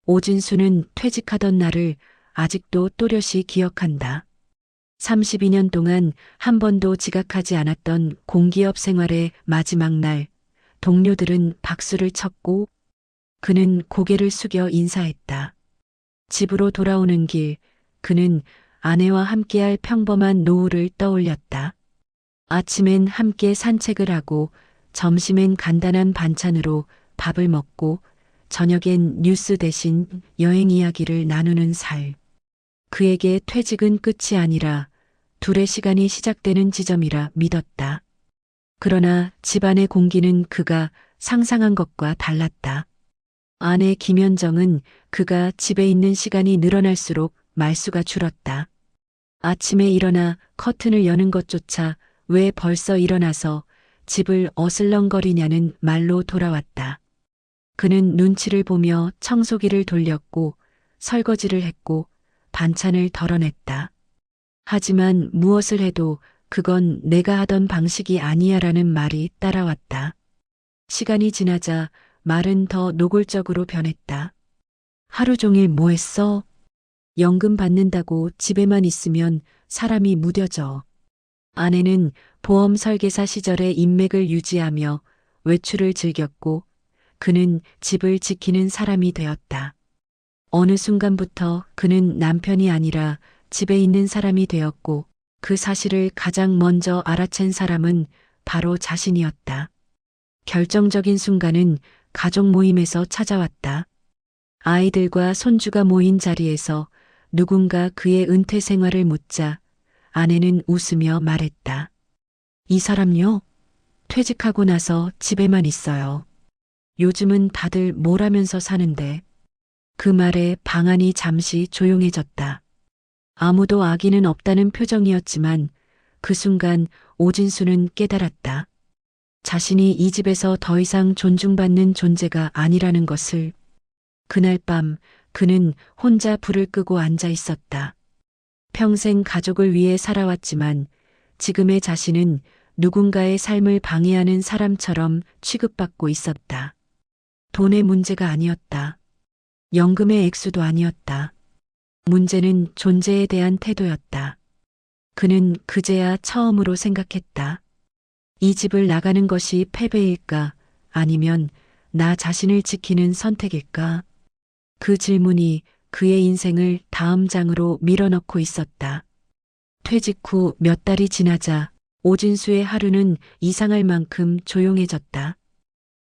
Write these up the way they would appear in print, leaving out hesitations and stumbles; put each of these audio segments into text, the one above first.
오진수는 퇴직하던 날을 아직도 또렷이 기억한다. 32년 동안 한 번도 지각하지 않았던 공기업 생활의 마지막 날, 동료들은 박수를 쳤고 그는 고개를 숙여 인사했다. 집으로 돌아오는 길, 그는 아내와 함께할 평범한 노후를 떠올렸다. 아침엔 함께 산책을 하고 점심엔 간단한 반찬으로 밥을 먹고 저녁엔 뉴스 대신 여행 이야기를 나누는 살. 그에게 퇴직은 끝이 아니라 둘의 시간이 시작되는 지점이라 믿었다. 그러나 집안의 공기는 그가 상상한 것과 달랐다. 아내 김현정은 그가 집에 있는 시간이 늘어날수록 말수가 줄었다. 아침에 일어나 커튼을 여는 것조차 왜 벌써 일어나서 집을 어슬렁거리냐는 말로 돌아왔다. 그는 눈치를 보며 청소기를 돌렸고 설거지를 했고 반찬을 덜어냈다. 하지만 무엇을 해도 그건 내가 하던 방식이 아니야라는 말이 따라왔다. 시간이 지나자 말은 더 노골적으로 변했다. 하루 종일 뭐 했어? 연금 받는다고 집에만 있으면 사람이 무뎌져. 아내는 보험 설계사 시절의 인맥을 유지하며 외출을 즐겼고 그는 집을 지키는 사람이 되었다. 어느 순간부터 그는 남편이 아니라 집에 있는 사람이 되었고 그 사실을 가장 먼저 알아챈 사람은 바로 자신이었다. 결정적인 순간은 가족 모임에서 찾아왔다. 아이들과 손주가 모인 자리에서 누군가 그의 은퇴 생활을 묻자 아내는 웃으며 말했다. 이 사람요? 퇴직하고 나서 집에만 있어요. 요즘은 다들 뭘 하면서 사는데. 그 말에 방안이 잠시 조용해졌다. 아무도 악의는 없다는 표정이었지만 그 순간 오진수는 깨달았다. 자신이 이 집에서 더 이상 존중받는 존재가 아니라는 것을. 그날 밤 그는 혼자 불을 끄고 앉아 있었다. 평생 가족을 위해 살아왔지만 지금의 자신은 누군가의 삶을 방해하는 사람처럼 취급받고 있었다. 돈의 문제가 아니었다. 연금의 액수도 아니었다. 문제는 존재에 대한 태도였다. 그는 그제야 처음으로 생각했다. 이 집을 나가는 것이 패배일까 아니면 나 자신을 지키는 선택일까? 그 질문이 그의 인생을 다음 장으로 밀어넣고 있었다. 퇴직 후 몇 달이 지나자 오진수의 하루는 이상할 만큼 조용해졌다.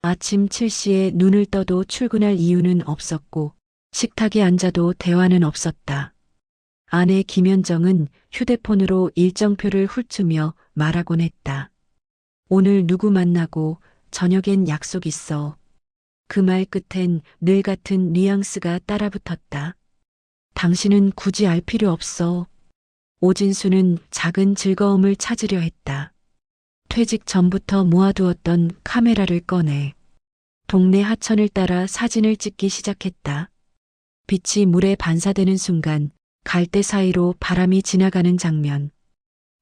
아침 7시에 눈을 떠도 출근할 이유는 없었고 식탁에 앉아도 대화는 없었다. 아내 김현정은 휴대폰으로 일정표를 훑으며 말하곤 했다. 오늘 누구 만나고 저녁엔 약속 있어. 그 말 끝엔 늘 같은 뉘앙스가 따라붙었다. 당신은 굳이 알 필요 없어. 오진수는 작은 즐거움을 찾으려 했다. 퇴직 전부터 모아두었던 카메라를 꺼내 동네 하천을 따라 사진을 찍기 시작했다. 빛이 물에 반사되는 순간 갈대 사이로 바람이 지나가는 장면.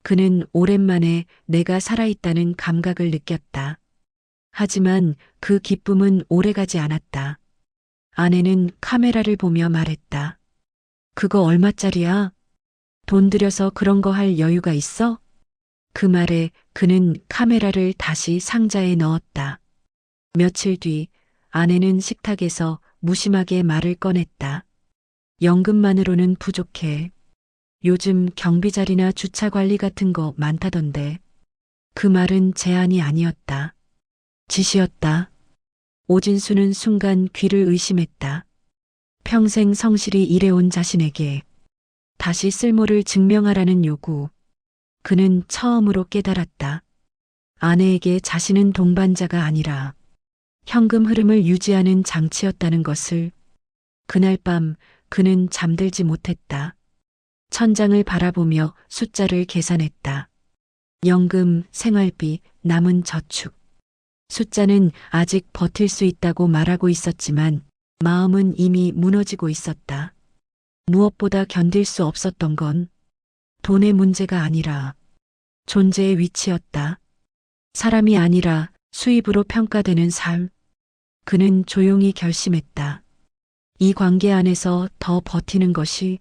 그는 오랜만에 내가 살아있다는 감각을 느꼈다. 하지만 그 기쁨은 오래가지 않았다. 아내는 카메라를 보며 말했다. 그거 얼마짜리야? 돈 들여서 그런 거 할 여유가 있어? 그 말에 그는 카메라를 다시 상자에 넣었다. 며칠 뒤 아내는 식탁에서 무심하게 말을 꺼냈다. 연금만으로는 부족해. 요즘 경비자리나 주차 관리 같은 거 많다던데. 그 말은 제안이 아니었다. 지시였다. 오진수는 순간 귀를 의심했다. 평생 성실히 일해온 자신에게 다시 쓸모를 증명하라는 요구. 그는 처음으로 깨달았다. 아내에게 자신은 동반자가 아니라 현금 흐름을 유지하는 장치였다는 것을. 그날 밤 그는 잠들지 못했다. 천장을 바라보며 숫자를 계산했다. 연금, 생활비, 남은 저축. 숫자는 아직 버틸 수 있다고 말하고 있었지만 마음은 이미 무너지고 있었다. 무엇보다 견딜 수 없었던 건 돈의 문제가 아니라 존재의 위치였다. 사람이 아니라 수입으로 평가되는 삶. 그는 조용히 결심했다. 이 관계 안에서 더 버티는 것이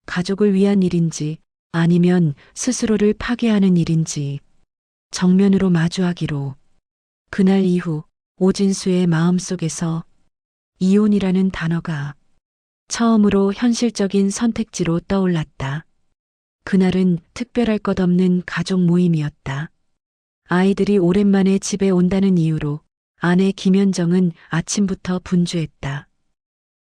가족을 위한 일인지 아니면 스스로를 파괴하는 일인지 정면으로 마주하기로. 그날 이후 오진수의 마음속에서 이혼이라는 단어가 처음으로 현실적인 선택지로 떠올랐다. 그날은 특별할 것 없는 가족 모임이었다. 아이들이 오랜만에 집에 온다는 이유로 아내 김현정은 아침부터 분주했다.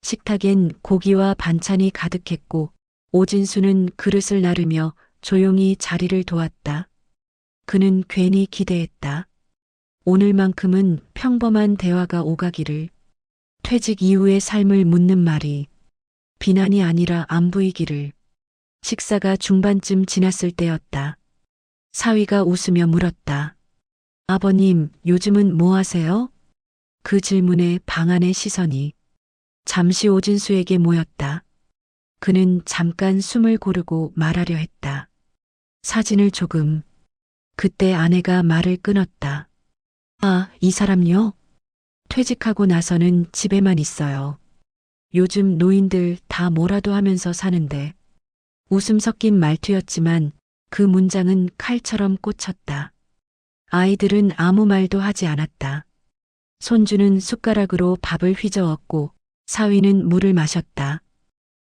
식탁엔 고기와 반찬이 가득했고 오진수는 그릇을 나르며 조용히 자리를 도왔다. 그는 괜히 기대했다. 오늘만큼은 평범한 대화가 오가기를, 퇴직 이후의 삶을 묻는 말이 비난이 아니라 안 보이기를. 식사가 중반쯤 지났을 때였다. 사위가 웃으며 물었다. 아버님, 요즘은 뭐 하세요? 그 질문에 방 안의 시선이 잠시 오진수에게 모였다. 그는 잠깐 숨을 고르고 말하려 했다. 사진을 조금. 그때 아내가 말을 끊었다. 아, 이 사람요? 퇴직하고 나서는 집에만 있어요. 요즘 노인들 다 뭐라도 하면서 사는데. 웃음 섞인 말투였지만 그 문장은 칼처럼 꽂혔다. 아이들은 아무 말도 하지 않았다. 손주는 숟가락으로 밥을 휘저었고 사위는 물을 마셨다.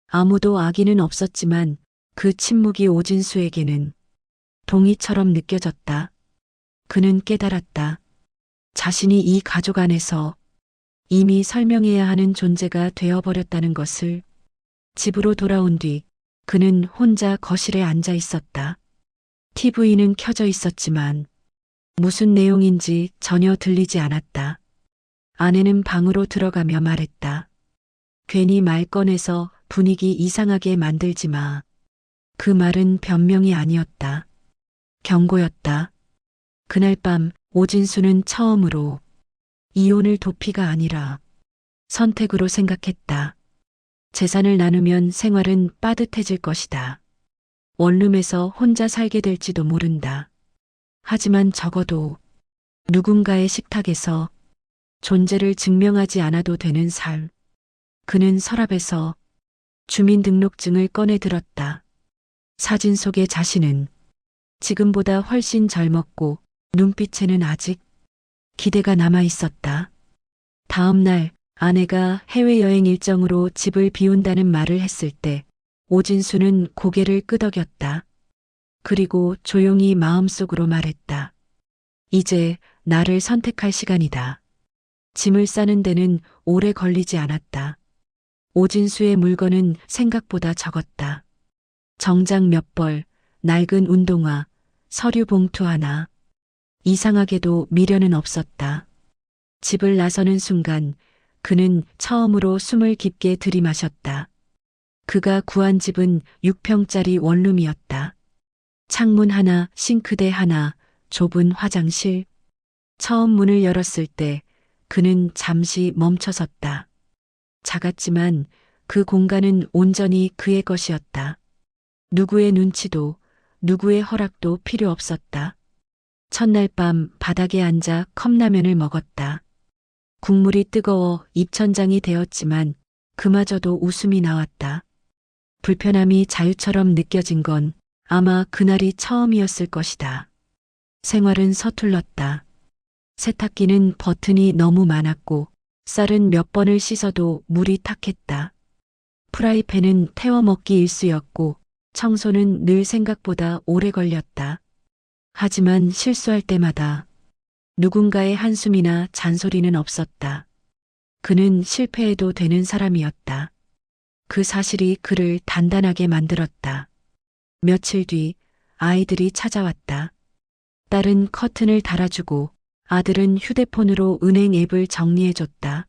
아무도 악의는 없었지만 그 침묵이 오진수에게는 동의처럼 느껴졌다. 그는 깨달았다. 자신이 이 가족 안에서 이미 설명해야 하는 존재가 되어버렸다는 것을. 집으로 돌아온 뒤 그는 혼자 거실에 앉아 있었다. TV는 켜져 있었지만 무슨 내용인지 전혀 들리지 않았다. 아내는 방으로 들어가며 말했다. 괜히 말 꺼내서 분위기 이상하게 만들지 마. 그 말은 변명이 아니었다. 경고였다. 그날 밤 오진수는 처음으로 이혼을 도피가 아니라 선택으로 생각했다. 재산을 나누면 생활은 빠듯해질 것이다. 원룸에서 혼자 살게 될지도 모른다. 하지만 적어도 누군가의 식탁에서 존재를 증명하지 않아도 되는 삶. 그는 서랍에서 주민등록증을 꺼내 들었다. 사진 속의 자신은 지금보다 훨씬 젊었고 눈빛에는 아직 기대가 남아 있었다. 다음 날 아내가 해외여행 일정으로 집을 비운다는 말을 했을 때 오진수는 고개를 끄덕였다. 그리고 조용히 마음속으로 말했다. 이제 나를 선택할 시간이다. 짐을 싸는 데는 오래 걸리지 않았다. 오진수의 물건은 생각보다 적었다. 정장 몇 벌, 낡은 운동화, 서류 봉투 하나. 이상하게도 미련은 없었다. 집을 나서는 순간 그는 처음으로 숨을 깊게 들이마셨다. 그가 구한 집은 6평짜리 원룸이었다. 창문 하나, 싱크대 하나, 좁은 화장실. 처음 문을 열었을 때 그는 잠시 멈춰섰다. 작았지만 그 공간은 온전히 그의 것이었다. 누구의 눈치도 누구의 허락도 필요 없었다. 첫날 밤 바닥에 앉아 컵라면을 먹었다. 국물이 뜨거워 입천장이 되었지만 그마저도 웃음이 나왔다. 불편함이 자유처럼 느껴진 건 아마 그날이 처음이었을 것이다. 생활은 서툴렀다. 세탁기는 버튼이 너무 많았고 쌀은 몇 번을 씻어도 물이 탁했다. 프라이팬은 태워먹기 일쑤였고 청소는 늘 생각보다 오래 걸렸다. 하지만 실수할 때마다 누군가의 한숨이나 잔소리는 없었다. 그는 실패해도 되는 사람이었다. 그 사실이 그를 단단하게 만들었다. 며칠 뒤 아이들이 찾아왔다. 딸은 커튼을 달아주고 아들은 휴대폰으로 은행 앱을 정리해줬다.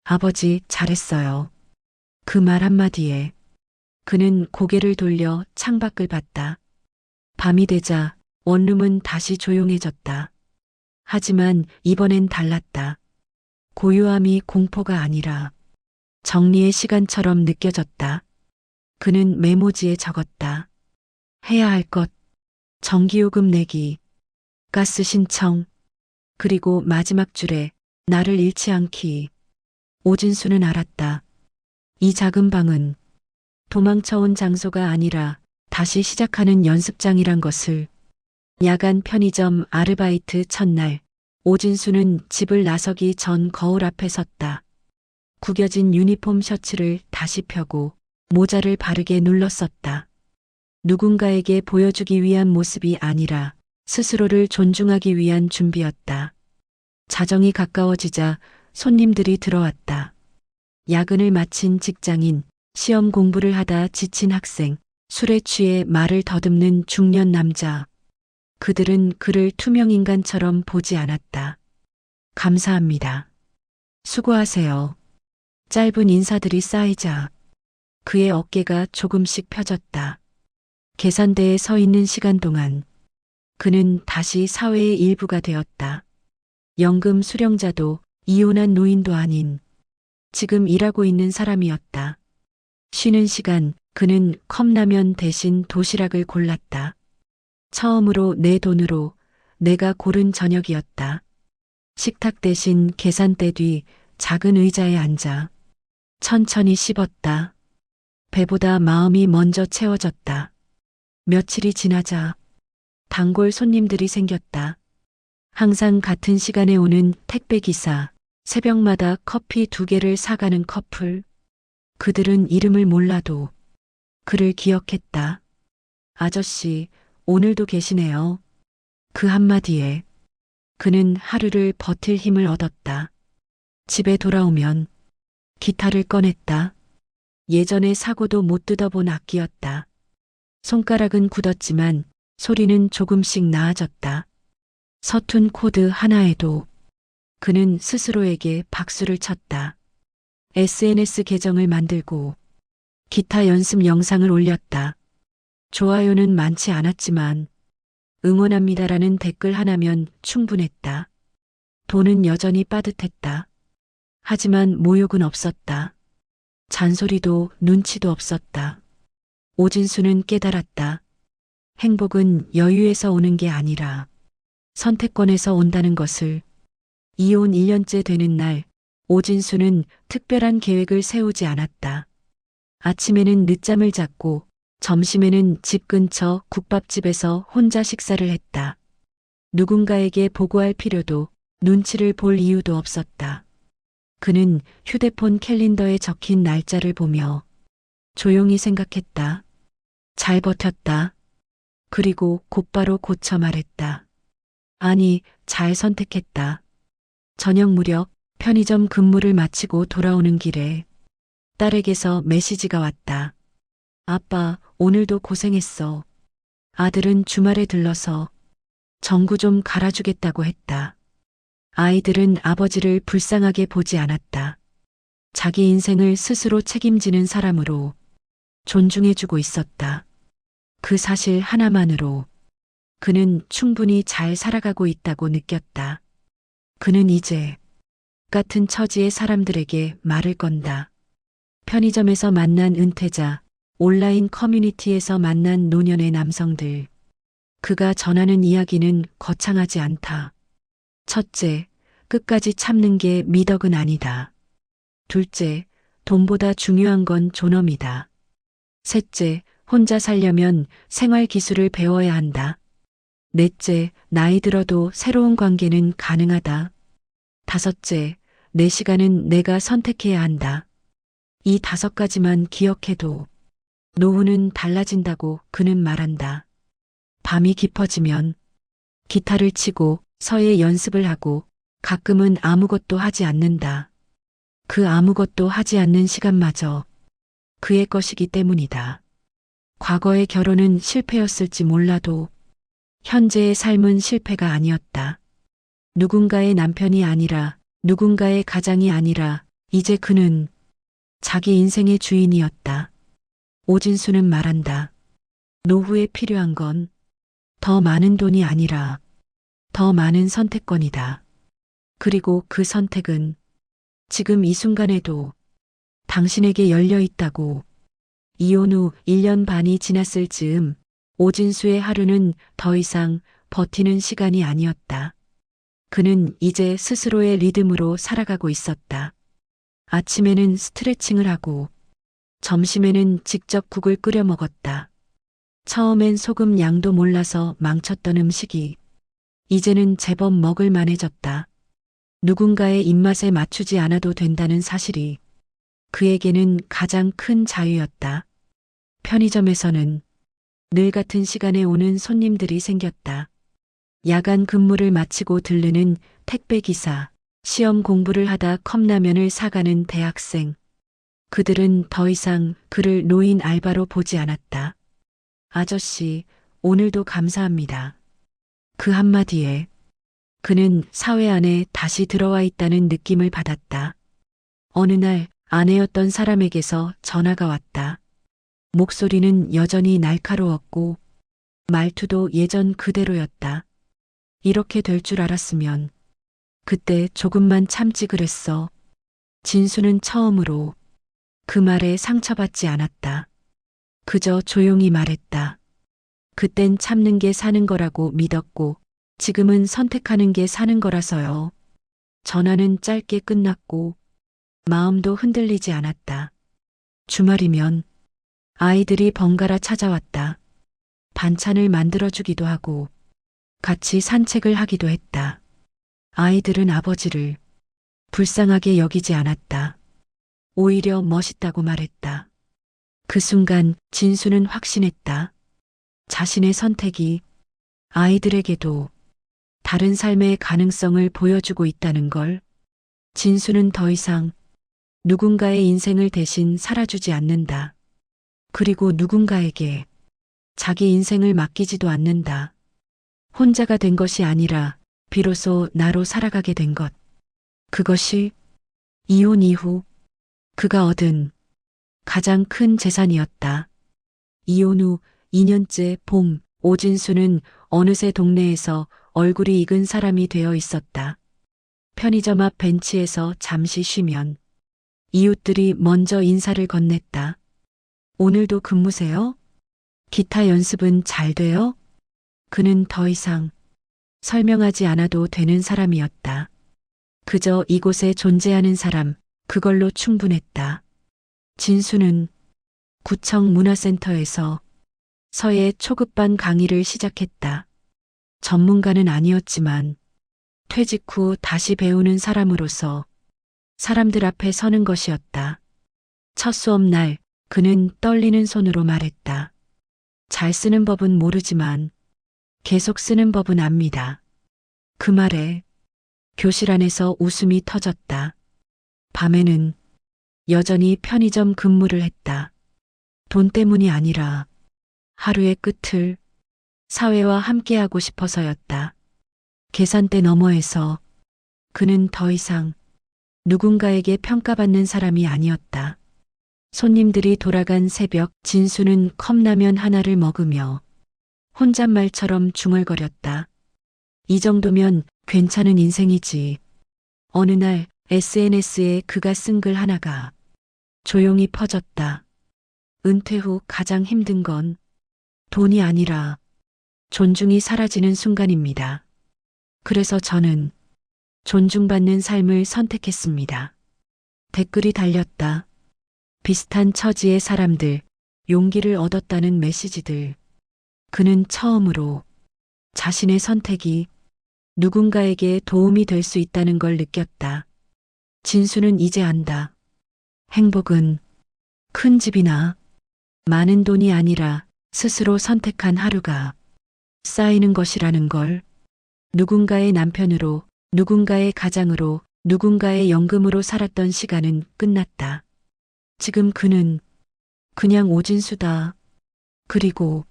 아버지, 잘했어요. 그 말 한마디에 그는 고개를 돌려 창밖을 봤다. 밤이 되자 원룸은 다시 조용해졌다. 하지만 이번엔 달랐다. 고요함이 공포가 아니라 정리의 시간처럼 느껴졌다. 그는 메모지에 적었다. 해야 할 것, 전기요금 내기, 가스 신청, 그리고 마지막 줄에 나를 잃지 않기. 오진수는 알았다. 이 작은 방은 도망쳐온 장소가 아니라 다시 시작하는 연습장이란 것을. 야간 편의점 아르바이트 첫날, 오진수는 집을 나서기 전 거울 앞에 섰다. 구겨진 유니폼 셔츠를 다시 펴고 모자를 바르게 눌렀었다. 누군가에게 보여주기 위한 모습이 아니라 스스로를 존중하기 위한 준비였다. 자정이 가까워지자 손님들이 들어왔다. 야근을 마친 직장인, 시험 공부를 하다 지친 학생, 술에 취해 말을 더듬는 중년 남자. 그들은 그를 투명인간처럼 보지 않았다. 감사합니다. 수고하세요. 짧은 인사들이 쌓이자 그의 어깨가 조금씩 펴졌다. 계산대에 서 있는 시간 동안 그는 다시 사회의 일부가 되었다. 연금 수령자도 이혼한 노인도 아닌 지금 일하고 있는 사람이었다. 쉬는 시간 그는 컵라면 대신 도시락을 골랐다. 처음으로 내 돈으로 내가 고른 저녁이었다. 식탁 대신 계산대 뒤 작은 의자에 앉아 천천히 씹었다. 배보다 마음이 먼저 채워졌다. 며칠이 지나자 단골 손님들이 생겼다. 항상 같은 시간에 오는 택배기사, 새벽마다 커피 2개를 사가는 커플. 그들은 이름을 몰라도 그를 기억했다. 아저씨, 오늘도 계시네요. 그 한마디에 그는 하루를 버틸 힘을 얻었다. 집에 돌아오면 기타를 꺼냈다. 예전에 사고도 못 뜯어본 악기였다. 손가락은 굳었지만 소리는 조금씩 나아졌다. 서툰 코드 하나에도 그는 스스로에게 박수를 쳤다. SNS 계정을 만들고 기타 연습 영상을 올렸다. 좋아요는 많지 않았지만 응원합니다라는 댓글 하나면 충분했다. 돈은 여전히 빠듯했다. 하지만 모욕은 없었다. 잔소리도 눈치도 없었다. 오진수는 깨달았다. 행복은 여유에서 오는 게 아니라 선택권에서 온다는 것을. 이혼 1년째 되는 날, 오진수는 특별한 계획을 세우지 않았다. 아침에는 늦잠을 잤고 점심에는 집 근처 국밥집에서 혼자 식사를 했다. 누군가에게 보고할 필요도 눈치를 볼 이유도 없었다. 그는 휴대폰 캘린더에 적힌 날짜를 보며 조용히 생각했다. 잘 버텼다. 그리고 곧바로 고쳐 말했다. 아니, 잘 선택했다. 저녁 무렵 편의점 근무를 마치고 돌아오는 길에 딸에게서 메시지가 왔다. 아빠, 오늘도 고생했어. 아들은 주말에 들러서 전구 좀 갈아주겠다고 했다. 아이들은 아버지를 불쌍하게 보지 않았다. 자기 인생을 스스로 책임지는 사람으로 존중해주고 있었다. 그 사실 하나만으로 그는 충분히 잘 살아가고 있다고 느꼈다. 그는 이제 같은 처지의 사람들에게 말을 건다. 편의점에서 만난 은퇴자, 온라인 커뮤니티에서 만난 노년의 남성들. 그가 전하는 이야기는 거창하지 않다. 첫째, 끝까지 참는 게 미덕은 아니다. 둘째, 돈보다 중요한 건 존엄이다. 셋째, 혼자 살려면 생활 기술을 배워야 한다. 넷째, 나이 들어도 새로운 관계는 가능하다. 다섯째, 내 시간은 내가 선택해야 한다. 이 5가지만 기억해도 노후는 달라진다고 그는 말한다. 밤이 깊어지면 기타를 치고 서예 연습을 하고 가끔은 아무것도 하지 않는다. 그 아무것도 하지 않는 시간마저 그의 것이기 때문이다. 과거의 결혼은 실패였을지 몰라도 현재의 삶은 실패가 아니었다. 누군가의 남편이 아니라 누군가의 가장이 아니라 이제 그는 자기 인생의 주인이었다. 오진수는 말한다. 노후에 필요한 건 더 많은 돈이 아니라 더 많은 선택권이다. 그리고 그 선택은 지금 이 순간에도 당신에게 열려 있다고. 이혼 후 1년 반이 지났을 즈음 오진수의 하루는 더 이상 버티는 시간이 아니었다. 그는 이제 스스로의 리듬으로 살아가고 있었다. 아침에는 스트레칭을 하고 점심에는 직접 국을 끓여 먹었다. 처음엔 소금 양도 몰라서 망쳤던 음식이 이제는 제법 먹을 만해졌다. 누군가의 입맛에 맞추지 않아도 된다는 사실이 그에게는 가장 큰 자유였다. 편의점에서는 늘 같은 시간에 오는 손님들이 생겼다. 야간 근무를 마치고 들르는 택배기사, 시험 공부를 하다 컵라면을 사가는 대학생. 그들은 더 이상 그를 노인 알바로 보지 않았다. 아저씨, 오늘도 감사합니다. 그 한마디에 그는 사회 안에 다시 들어와 있다는 느낌을 받았다. 어느 날 아내였던 사람에게서 전화가 왔다. 목소리는 여전히 날카로웠고 말투도 예전 그대로였다. 이렇게 될 줄 알았으면 그때 조금만 참지 그랬어. 진수는 처음으로 그 말에 상처받지 않았다. 그저 조용히 말했다. 그땐 참는 게 사는 거라고 믿었고 지금은 선택하는 게 사는 거라서요. 전화는 짧게 끝났고 마음도 흔들리지 않았다. 주말이면 아이들이 번갈아 찾아왔다. 반찬을 만들어주기도 하고 같이 산책을 하기도 했다. 아이들은 아버지를 불쌍하게 여기지 않았다. 오히려 멋있다고 말했다. 그 순간 진수는 확신했다. 자신의 선택이 아이들에게도 다른 삶의 가능성을 보여주고 있다는 걸. 진수는 더 이상 누군가의 인생을 대신 살아주지 않는다. 그리고 누군가에게 자기 인생을 맡기지도 않는다. 혼자가 된 것이 아니라 비로소 나로 살아가게 된 것. 그것이 이혼 이후 그가 얻은 가장 큰 재산이었다. 이혼 후 2년째 봄, 오진수는 어느새 동네에서 얼굴이 익은 사람이 되어 있었다. 편의점 앞 벤치에서 잠시 쉬면 이웃들이 먼저 인사를 건넸다. 오늘도 근무세요? 기타 연습은 잘 돼요? 그는 더 이상 설명하지 않아도 되는 사람이었다. 그저 이곳에 존재하는 사람, 그걸로 충분했다. 진수는 구청 문화센터에서 서예 초급반 강의를 시작했다. 전문가는 아니었지만 퇴직 후 다시 배우는 사람으로서 사람들 앞에 서는 것이었다. 첫 수업 날 그는 떨리는 손으로 말했다. 잘 쓰는 법은 모르지만 계속 쓰는 법은 압니다. 그 말에 교실 안에서 웃음이 터졌다. 밤에는 여전히 편의점 근무를 했다. 돈 때문이 아니라 하루의 끝을 사회와 함께하고 싶어서였다. 계산대 너머에서 그는 더 이상 누군가에게 평가받는 사람이 아니었다. 손님들이 돌아간 새벽, 진수는 컵라면 하나를 먹으며 혼잣말처럼 중얼거렸다. 이 정도면 괜찮은 인생이지. 어느 날 SNS에 그가 쓴 글 하나가 조용히 퍼졌다. 은퇴 후 가장 힘든 건 돈이 아니라 존중이 사라지는 순간입니다. 그래서 저는 존중받는 삶을 선택했습니다. 댓글이 달렸다. 비슷한 처지의 사람들, 용기를 얻었다는 메시지들. 그는 처음으로 자신의 선택이 누군가에게 도움이 될 수 있다는 걸 느꼈다. 진수는 이제 안다. 행복은 큰 집이나 많은 돈이 아니라 스스로 선택한 하루가 쌓이는 것이라는 걸. 누군가의 남편으로, 누군가의 가장으로, 누군가의 연금으로 살았던 시간은 끝났다. 지금 그는 그냥 오진수다. 그리고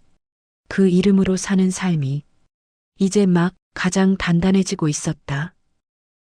그 이름으로 사는 삶이 이제 막 가장 단단해지고 있었다.